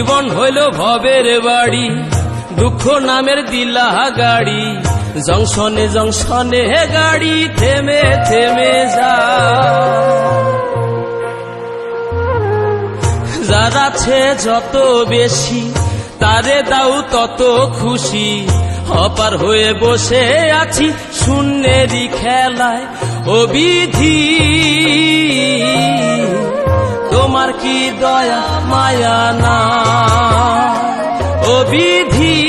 জীবন হইল ভবের বাড়ি, দুঃখ নামের দিলা গাড়ি, জংশনে জংশনে গাড়ি থেমে থেমে যায়। যার আছে যত বেশি তারে দাও তত খুশি, অপার হয়ে বসে আছি শূন্যেরই খেলায়। ও বিধি তোমার কি দয়া মায়া না, ও বিধি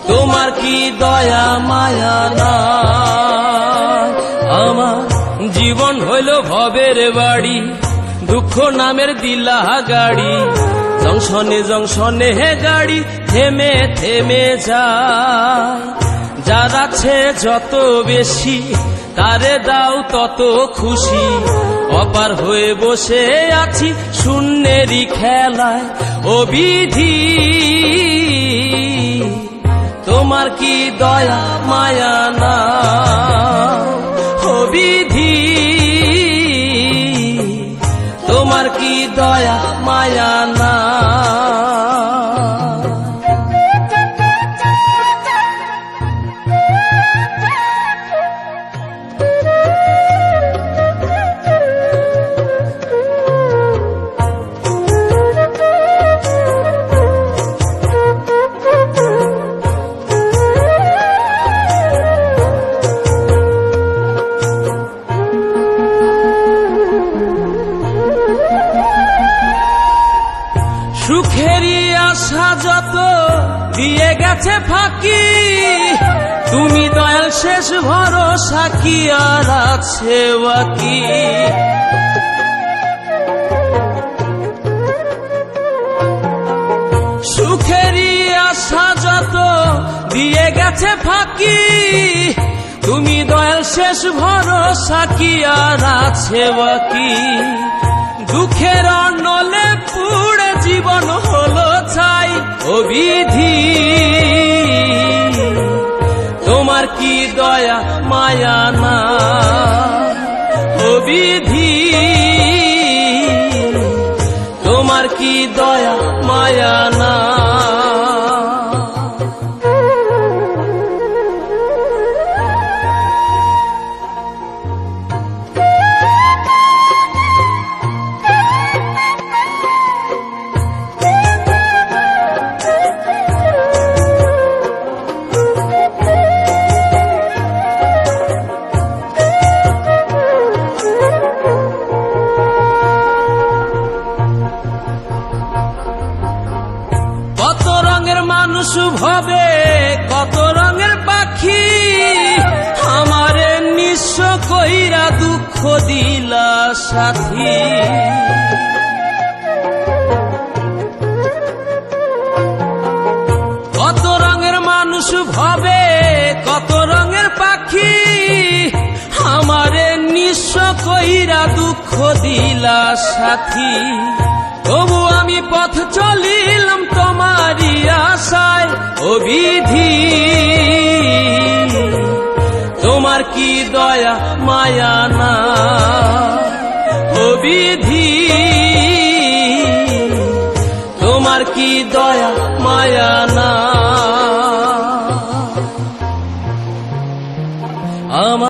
তোমার কি দয়া মায়া না। আমার জীবন হইল ভবের বাড়ি, দুঃখ নামের দিলা গাড়ি, জংশনে জংশনে গাড়ি থেমে থেমে যায়। যার আছে যত বেশি তারে দাও তত খুশি, অপার হয়ে বসে আছি শূন্যেরই খেলায়। ও বিধি তোমার কি দয়া মায়া না, ও বিধি তোমার কি দয়া মায়া না। সুখেরই আশা যত দিয়ে গেছে ফাঁকি, তুমি দয়াল শেষ ভরসা কি আর আছে বাকি। সুখেরই আশা যত দিয়ে গেছে ফাঁকি, তুমি দয়াল শেষ ভরসা কি আর আছে বাকি। দুঃখের অনলে পুড়ে জীবন হলো ছাই, ও বিধি তোমার কি দয়া মায়া না, ও বিধি তোমার কি দয়া মায়া না। কত রঙের মানুষ ভবে কত রঙের পাখি, আমারে নিঃস্ব কইরা দুঃখ দিলা সাথী। কত রঙের মানুষ ভবে কত রঙের পাখি, আমারে নিঃস্ব কইরা দুঃখ দিলা সাথী। তবু আমি পথ চলিলাম তোমারই আশায়, ও বিধি তোমার কি দয়া মায়া না, ও বিধি তোমার কি দয়া মায়া